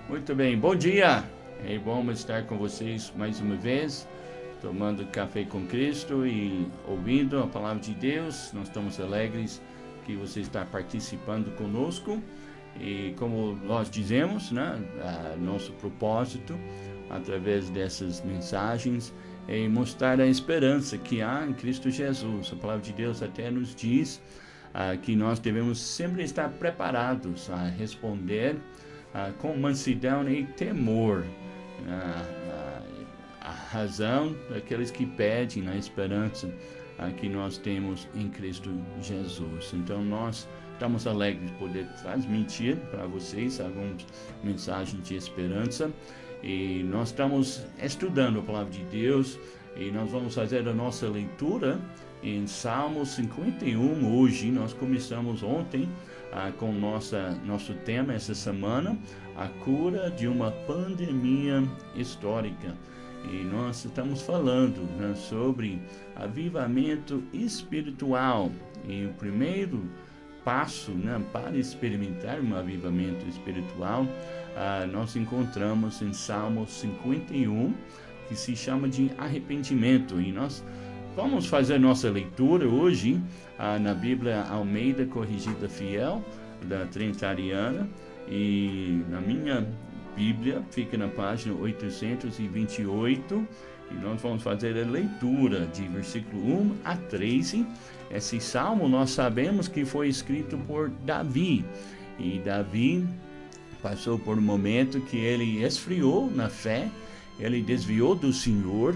Muito bem, bom dia! É bom estar com vocês mais uma vez, tomando café com Cristo e ouvindo a palavra de Deus. Nós estamos alegres que você está participando conosco e, como nós dizemos, né, nosso propósito através dessas mensagens é mostrar a esperança que há em Cristo Jesus. A palavra de Deus até nos diz que nós devemos sempre estar preparados a responder com mansidão e temor, a razão daqueles que pedem a esperança que nós temos em Cristo Jesus. Então nós estamos alegres de poder transmitir para vocês algumas mensagens de esperança, e nós estamos estudando a palavra de Deus e nós vamos fazer a nossa leitura em Salmo 51. Hoje nós começamos ontem com nosso tema essa semana, a cura de uma pandemia histórica. E nós estamos falando, né, sobre avivamento espiritual. E o primeiro passo, né, para experimentar um avivamento espiritual, nós encontramos em Salmo 51, que se chama de arrependimento. E nós vamos fazer nossa leitura hoje na Bíblia Almeida Corrigida Fiel, da Trentariana, e na minha Bíblia fica na página 828, e nós vamos fazer a leitura de versículo 1 a 13. Esse salmo nós sabemos que foi escrito por Davi, e Davi passou por um momento que ele esfriou na fé, ele desviou do Senhor.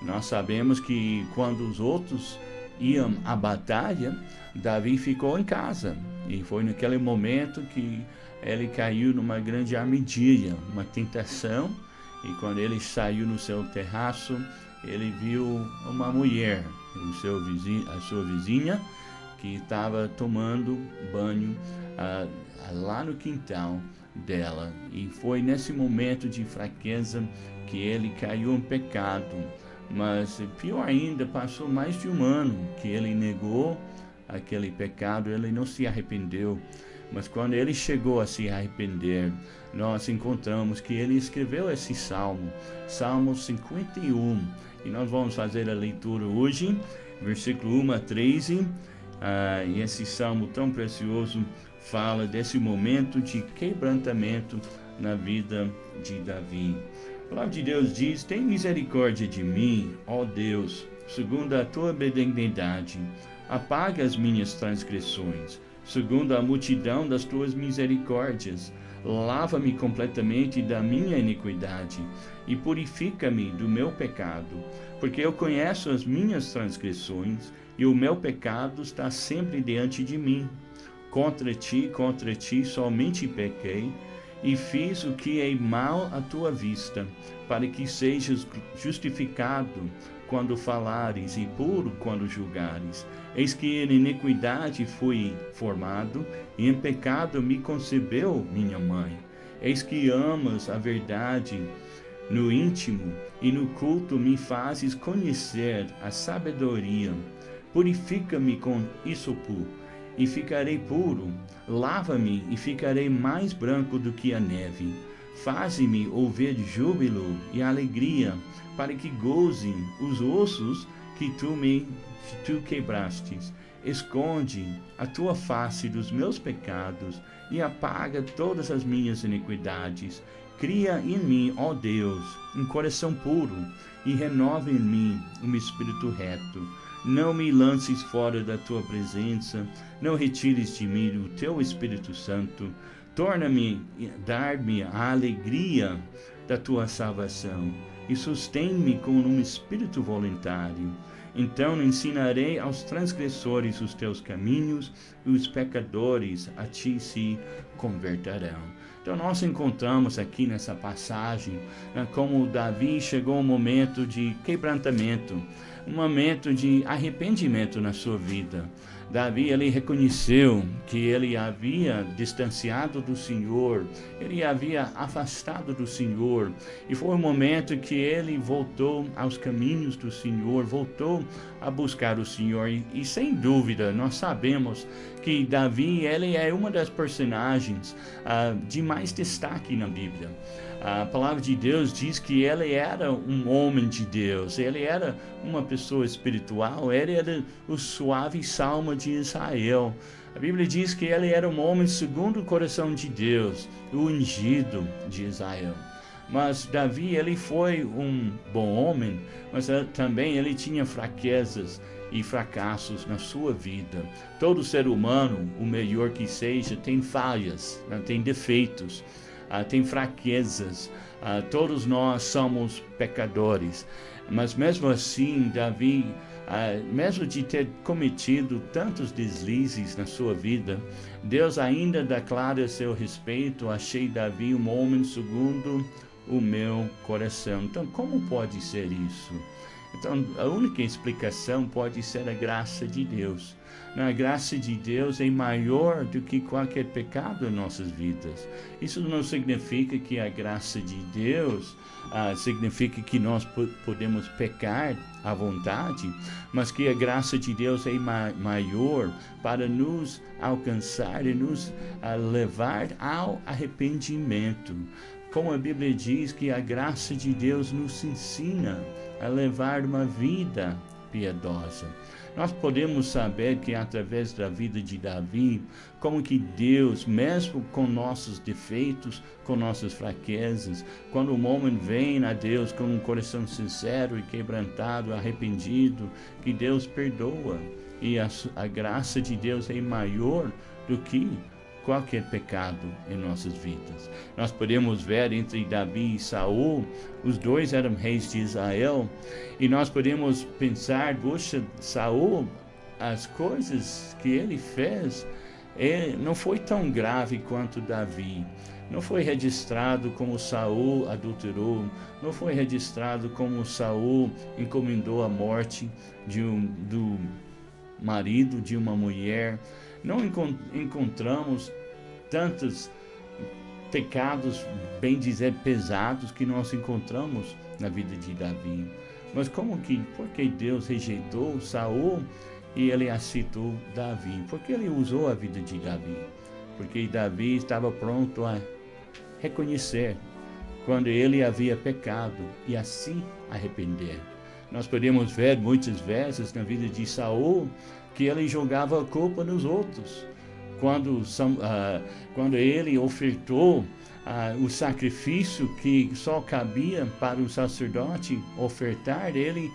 Nós sabemos que quando os outros iam à batalha, Davi ficou em casa. E foi naquele momento que ele caiu numa grande armadilha, uma tentação. E quando ele saiu no seu terraço, ele viu uma mulher, a sua vizinha, que estava tomando banho lá no quintal dela. E foi nesse momento de fraqueza que ele caiu em pecado. Mas pior ainda, passou mais de um ano que ele negou aquele pecado, ele não se arrependeu. Mas quando ele chegou a se arrepender, nós encontramos que ele escreveu esse salmo, Salmo 51. E nós vamos fazer a leitura hoje, versículo 1 a 13. E esse salmo tão precioso fala desse momento de quebrantamento na vida de Davi. A palavra de Deus diz: tem misericórdia de mim, ó Deus, segundo a tua benignidade. Apaga as minhas transgressões, segundo a multidão das tuas misericórdias. Lava-me completamente da minha iniquidade e purifica-me do meu pecado, porque eu conheço as minhas transgressões e o meu pecado está sempre diante de mim. Contra ti somente pequei e fiz o que é mal à tua vista, para que sejas justificado quando falares e puro quando julgares. Eis que em iniquidade fui formado, e em pecado me concebeu minha mãe. Eis que amas a verdade no íntimo, e no culto me fazes conhecer a sabedoria. Purifica-me com hisopo, e ficarei puro. Lava-me, e ficarei mais branco do que a neve. Faze-me ouvir júbilo e alegria, para que gozem os ossos que tu quebrastes. Esconde a tua face dos meus pecados e apaga todas as minhas iniquidades. Cria em mim, ó Deus, um coração puro, e renova em mim um espírito reto. Não me lances fora da tua presença, não retires de mim o teu Espírito Santo. Torna-me, dar-me a alegria da tua salvação, e sustém-me com um espírito voluntário. Então ensinarei aos transgressores os teus caminhos, e os pecadores a ti se converterão. Então nós encontramos aqui nessa passagem, como Davi chegou um momento de quebrantamento, um momento de arrependimento na sua vida. Davi, ele reconheceu que ele havia distanciado do Senhor, ele havia afastado do Senhor, e foi um momento que ele voltou aos caminhos do Senhor, voltou a buscar o Senhor. E sem dúvida nós sabemos que Davi, ele é uma das personagens personagens de mais destaque na Bíblia. A palavra de Deus diz que ele era um homem de Deus, ele era uma pessoa espiritual, ele era o suave salmo de Israel. A Bíblia diz que ele era um homem segundo o coração de Deus, o ungido de Israel. Mas Davi, ele foi um bom homem, mas também ele tinha fraquezas e fracassos na sua vida. Todo ser humano, o melhor que seja, tem falhas, tem defeitos, tem fraquezas. Todos nós somos pecadores. Mas mesmo assim, Davi, mesmo de ter cometido tantos deslizes na sua vida, Deus ainda declara a seu respeito: achei Davi um homem segundo o meu coração. Então, como pode ser isso? Então, a única explicação pode ser a graça de Deus. A graça de Deus é maior do que qualquer pecado em nossas vidas. Isso não significa que a graça de Deus significa que nós podemos pecar à vontade, mas que a graça de Deus é maior para nos alcançar e nos levar ao arrependimento. Como a Bíblia diz que a graça de Deus nos ensina a levar uma vida piedosa. Nós podemos saber que através da vida de Davi, como que Deus, mesmo com nossos defeitos, com nossas fraquezas, quando um homem vem a Deus com um coração sincero e quebrantado, arrependido, que Deus perdoa. E a graça de Deus é maior do que qualquer pecado em nossas vidas. Nós podemos ver entre Davi e Saul, os dois eram reis de Israel, e nós podemos pensar: poxa, Saul, as coisas que ele fez não foi tão grave quanto Davi. Não foi registrado como Saul adulterou, não foi registrado como Saul encomendou a morte do marido de uma mulher. Não encontramos tantos pecados, bem dizer, pesados que nós encontramos na vida de Davi. Mas por que Deus rejeitou Saul e ele aceitou Davi? Porque ele usou a vida de Davi. Porque Davi estava pronto a reconhecer quando ele havia pecado e assim arrepender. Nós podemos ver muitas vezes na vida de Saul que ele jogava a culpa nos outros. Quando ele ofertou o sacrifício que só cabia para o sacerdote ofertar, ele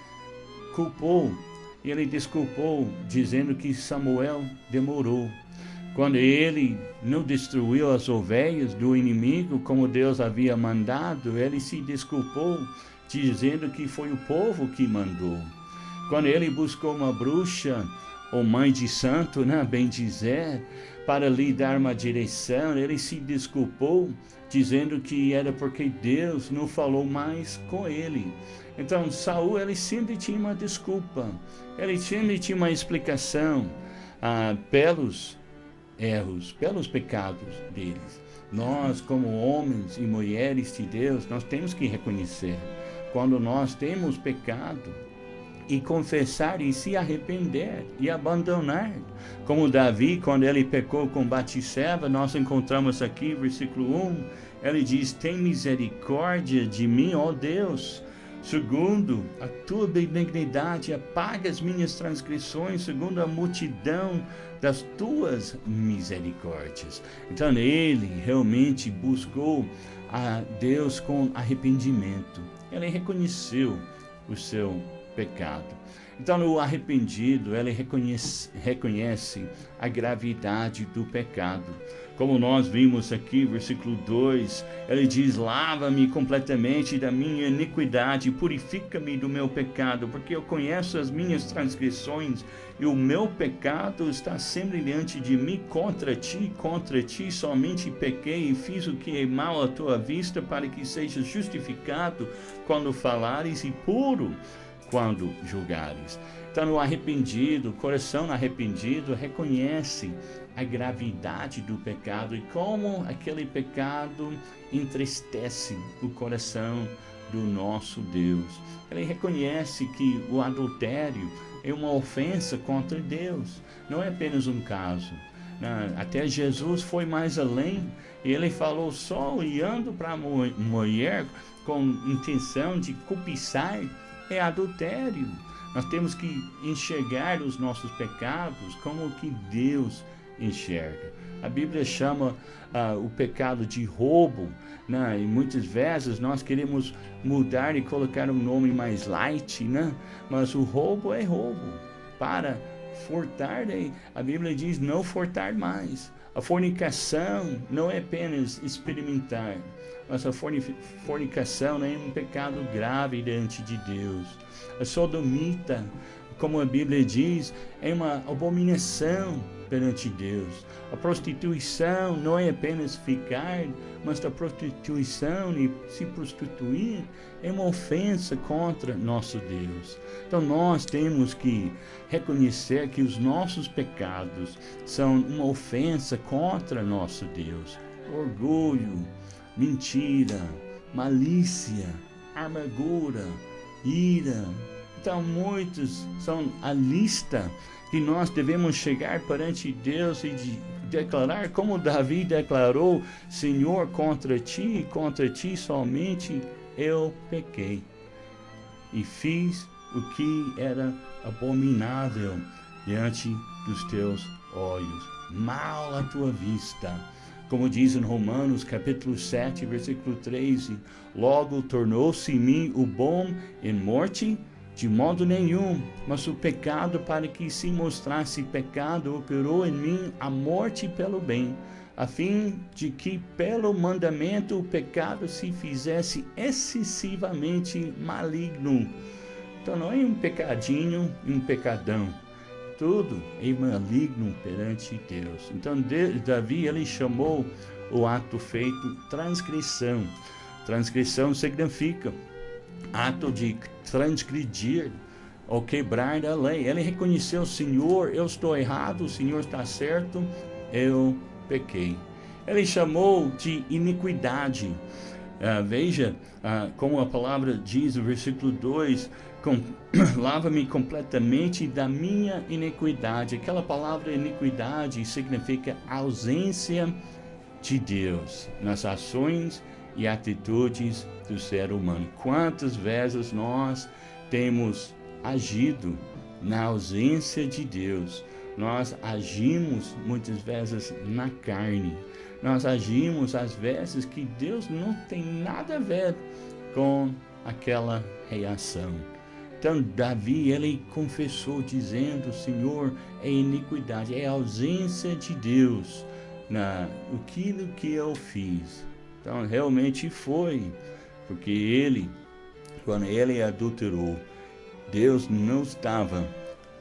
desculpou, dizendo que Samuel demorou. Quando ele não destruiu as ovelhas do inimigo, como Deus havia mandado, ele se desculpou, dizendo que foi o povo que mandou. Quando ele buscou uma bruxa, ou mãe de santo, bem dizer, para lhe dar uma direção, ele se desculpou, dizendo que era porque Deus não falou mais com ele. Então, Saul, ele sempre tinha uma desculpa, ele sempre tinha uma explicação pelos erros, pelos pecados deles. Nós, como homens e mulheres de Deus, nós temos que reconhecer quando nós temos pecado e confessar e se arrepender e abandonar. Como Davi, quando ele pecou com Batseba, nós encontramos aqui, versículo 1, ele diz: tem misericórdia de mim, ó Deus, segundo a tua benignidade, apaga as minhas transgressões, segundo a multidão das tuas misericórdias. Então ele realmente buscou a Deus com arrependimento. Ele reconheceu o seu pecado. Então, o arrependido, ele reconhece a gravidade do pecado. Como nós vimos aqui, versículo 2, ele diz: lava-me completamente da minha iniquidade, purifica-me do meu pecado, porque eu conheço as minhas transgressões e o meu pecado está sempre diante de mim. Contra ti somente pequei e fiz o que é mal à tua vista, para que sejas justificado quando falares e puro quando julgares. Então, o arrependido, o coração arrependido, reconhece a gravidade do pecado e como aquele pecado entristece o coração do nosso Deus. Ele reconhece que o adultério é uma ofensa contra Deus. Não é apenas um caso. Até Jesus foi mais além. Ele falou: só olhando para a mulher com intenção de cobiçar é adultério. Nós temos que enxergar os nossos pecados como que Deus enxerga. A Bíblia chama o pecado de roubo, né? E muitas vezes nós queremos mudar e colocar um nome mais light, né? Mas o roubo é roubo. Para furtar, a Bíblia diz não furtar mais. A fornicação não é apenas experimentar, mas a fornicação é um pecado grave diante de Deus. A sodomita, como a Bíblia diz, é uma abominação perante Deus. A prostituição não é apenas ficar, mas a prostituição e se prostituir é uma ofensa contra nosso Deus. Então nós temos que reconhecer que os nossos pecados são uma ofensa contra nosso Deus. Orgulho, mentira, malícia, amargura, ira. Então muitos são a lista que nós devemos chegar perante Deus e declarar, como Davi declarou: Senhor, contra ti somente eu pequei e fiz o que era abominável diante dos teus olhos, mal à tua vista. Como diz em Romanos capítulo 7, versículo 13, logo tornou-se em mim o bom em morte, de modo nenhum, mas o pecado, para que se mostrasse pecado, operou em mim a morte pelo bem, a fim de que pelo mandamento o pecado se fizesse excessivamente maligno. Então não é um pecadinho e um pecadão, tudo é maligno perante Deus. Então Davi, ele chamou o ato feito transgressão. Transgressão significa ato de transgredir ou quebrar a lei. Ele reconheceu: Senhor, eu estou errado, o Senhor está certo, eu pequei. Ele chamou de iniquidade. Veja como a palavra diz no versículo 2, lava-me completamente da minha iniquidade. Aquela palavra iniquidade significa ausência de Deus nas ações e atitudes do ser humano. Quantas vezes nós temos agido na ausência de Deus? Nós agimos muitas vezes na carne. Nós agimos às vezes que Deus não tem nada a ver com aquela reação. Então Davi, ele confessou dizendo: Senhor, é iniquidade, é ausência de Deus naquilo que eu fiz. Então realmente foi, porque quando ele adulterou, Deus não estava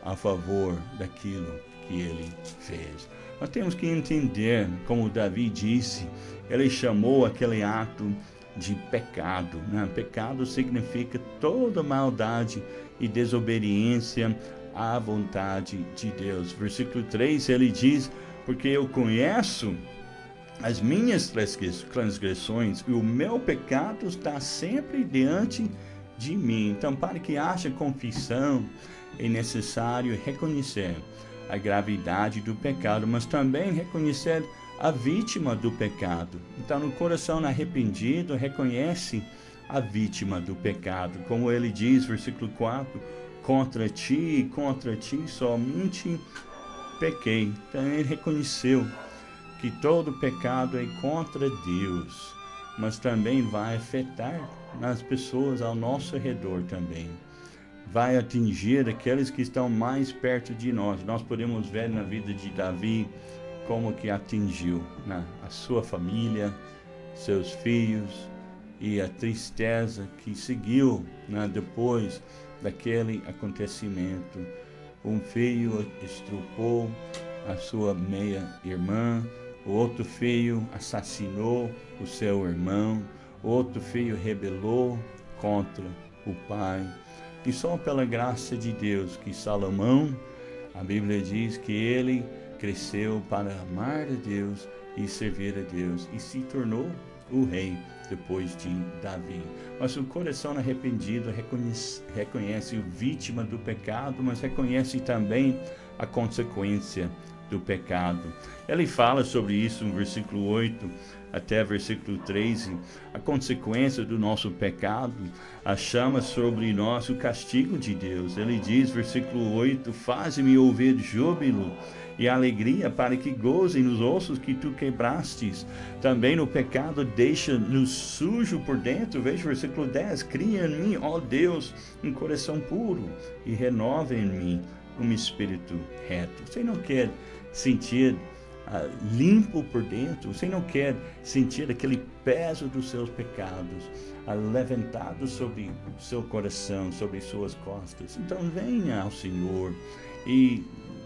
a favor daquilo que ele fez. Nós temos que entender, como Davi disse, ele chamou aquele ato de pecado. Pecado significa toda maldade e desobediência à vontade de Deus. Versículo 3, ele diz: porque eu conheço as minhas transgressões e o meu pecado está sempre diante de mim. Então, para que haja confissão, é necessário reconhecer a gravidade do pecado, mas também reconhecer a vítima do pecado. Então, no coração arrependido, reconhece a vítima do pecado. Como ele diz, versículo 4, contra ti somente pequei. Então, ele reconheceu que todo pecado é contra Deus, mas também vai afetar as pessoas ao nosso redor também. Vai atingir aqueles que estão mais perto de nós. Nós podemos ver na vida de Davi como que atingiu a sua família, seus filhos, e a tristeza que seguiu depois daquele acontecimento. Um filho estrupou a sua meia-irmã, o outro filho assassinou o seu irmão, o outro filho rebelou contra o pai. E só pela graça de Deus que Salomão, a Bíblia diz que ele cresceu para amar a Deus e servir a Deus e se tornou o rei depois de Davi. Mas o coração arrependido reconhece a vítima do pecado, mas reconhece também a consequência do pecado. Ele fala sobre isso no versículo 8 até versículo 13, a consequência do nosso pecado, a chama sobre nós o castigo de Deus. Ele diz, versículo 8, faze-me ouvir júbilo e alegria, para que gozem nos ossos que tu quebrastes. Também no pecado deixa-nos sujo por dentro. Veja o versículo 10, cria em mim, ó Deus, um coração puro e renova em mim um espírito reto. Você não quer sentir limpo por dentro? Você não quer sentir aquele peso dos seus pecados levantado sobre o seu coração, sobre suas costas? Então venha ao Senhor e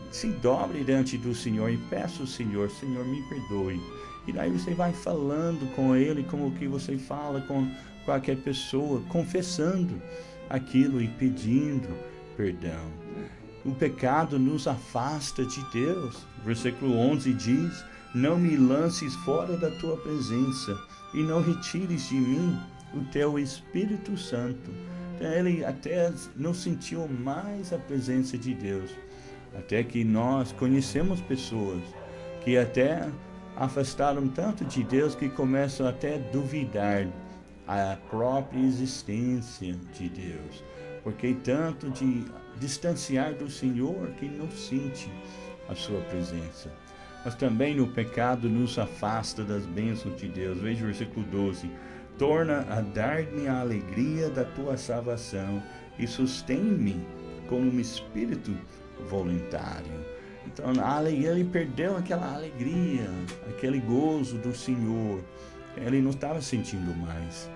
se dobre diante do Senhor e peça ao Senhor, Senhor, me perdoe. E daí você vai falando com Ele como o que você fala com qualquer pessoa, confessando aquilo e pedindo perdão. O pecado nos afasta de Deus. Versículo 11 diz, não me lances fora da tua presença e não retires de mim o teu Espírito Santo. Ele até não sentiu mais a presença de Deus. Até que nós conhecemos pessoas que até afastaram tanto de Deus que começam até a duvidar a própria existência de Deus. Porque tanto de distanciar do Senhor que não sente a sua presença. Mas também no pecado nos afasta das bênçãos de Deus. Veja o versículo 12. Torna a dar-me a alegria da tua salvação e sustém-me com um espírito voluntário. Então ele perdeu aquela alegria, aquele gozo do Senhor. Ele não estava sentindo mais.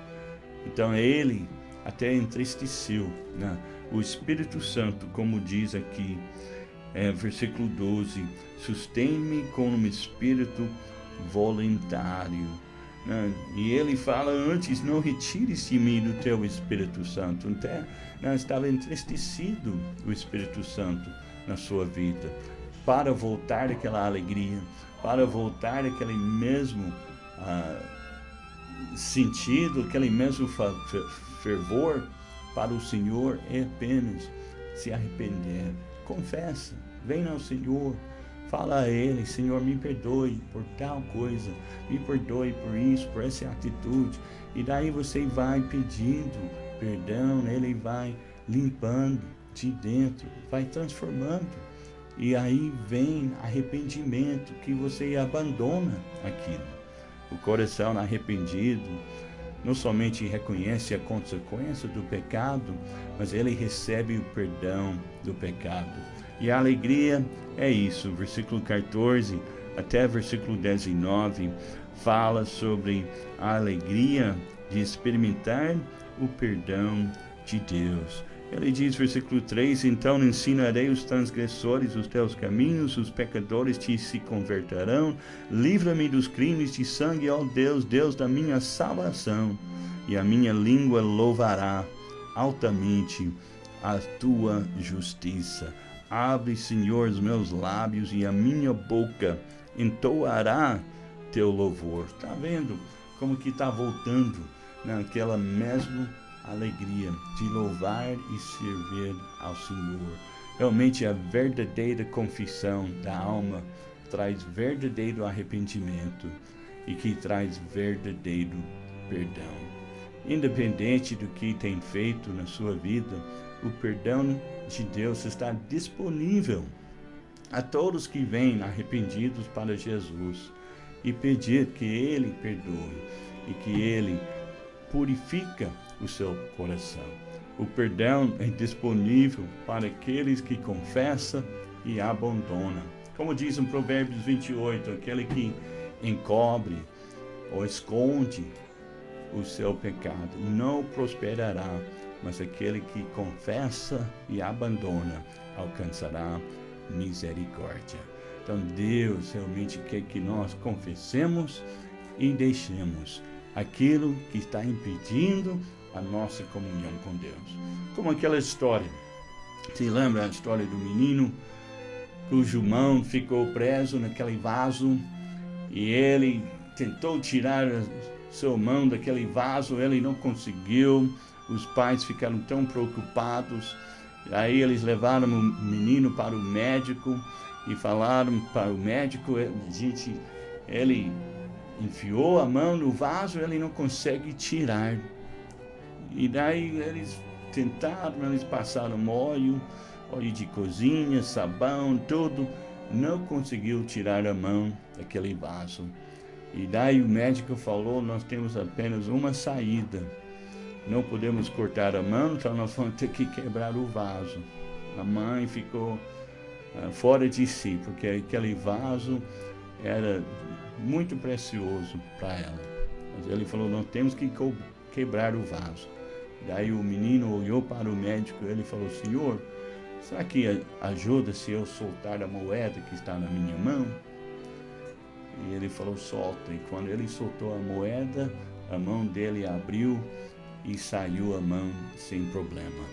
Então ele até entristeceu, né? O Espírito Santo, como diz aqui, versículo 12, sustém-me com um espírito voluntário. Né? E ele fala antes, não retires de mim do teu Espírito Santo. Até estava entristecido o Espírito Santo na sua vida, para voltar aquela alegria, para voltar aquele mesmo sentido, aquele mesmo fervor para o Senhor. É apenas se arrepender, confessa, vem ao Senhor, fala a Ele, Senhor, me perdoe por tal coisa, me perdoe por isso, por essa atitude. E daí você vai pedindo perdão, Ele vai limpando de dentro, vai transformando. E aí vem arrependimento, que você abandona aquilo. O coração arrependido não somente reconhece a consequência do pecado, mas ele recebe o perdão do pecado. E a alegria é isso. Versículo 14 até versículo 19 fala sobre a alegria de experimentar o perdão de Deus. Ele diz, versículo 3, então ensinarei os transgressores os teus caminhos, os pecadores te se converterão, livra-me dos crimes de sangue, ó Deus, Deus da minha salvação, e a minha língua louvará altamente a tua justiça. Abre, Senhor, os meus lábios, e a minha boca entoará teu louvor. Está vendo como que está voltando naquela mesma alegria de louvar e servir ao Senhor. Realmente a verdadeira confissão da alma traz verdadeiro arrependimento e que traz verdadeiro perdão. Independente do que tem feito na sua vida, o perdão de Deus está disponível a todos que vêm arrependidos para Jesus e pedir que Ele perdoe e que Ele purifica o seu coração. O perdão é disponível para aqueles que confessam e abandonam. Como diz em Provérbios 28, aquele que encobre ou esconde o seu pecado não prosperará, mas aquele que confessa e abandona alcançará misericórdia. Então Deus realmente quer que nós confessemos e deixemos aquilo que está impedindo a nossa comunhão com Deus. Como aquela história, se lembra a história do menino cujo mão ficou preso naquele vaso e ele tentou tirar a sua mão daquele vaso, ele não conseguiu, os pais ficaram tão preocupados, aí eles levaram o menino para o médico e falaram para o médico, ele enfiou a mão no vaso, ele não consegue tirar. E daí eles tentaram, eles passaram óleo de cozinha, sabão, tudo, não conseguiu tirar a mão daquele vaso. E daí o médico falou, nós temos apenas uma saída, não podemos cortar a mão, então nós vamos ter que quebrar o vaso. A mãe ficou fora de si, porque aquele vaso era muito precioso para ela. Mas ele falou, nós temos que quebrar o vaso. Daí o menino olhou para o médico e ele falou, senhor, será que ajuda se eu soltar a moeda que está na minha mão? E ele falou, solta. E quando ele soltou a moeda, a mão dele abriu e saiu a mão sem problema.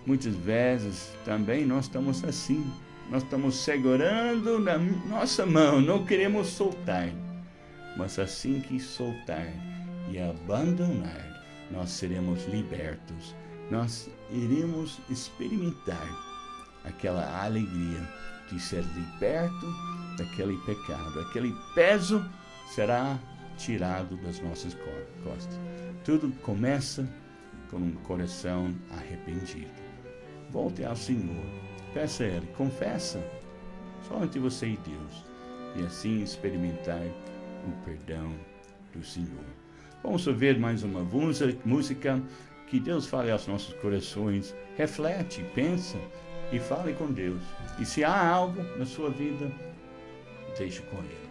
Muitas vezes também nós estamos assim. Nós estamos segurando na nossa mão, não queremos soltar. Mas assim que soltar e abandonar, nós seremos libertos. Nós iremos experimentar aquela alegria de ser liberto daquele pecado. Aquele peso será tirado das nossas costas. Tudo começa com um coração arrependido. Volte ao Senhor, peça a Ele, confessa, só entre você e Deus, e assim experimentar o perdão do Senhor. Vamos ouvir mais uma música. Que Deus fale aos nossos corações. Reflete, pensa e fale com Deus. E se há algo na sua vida, deixe com Ele.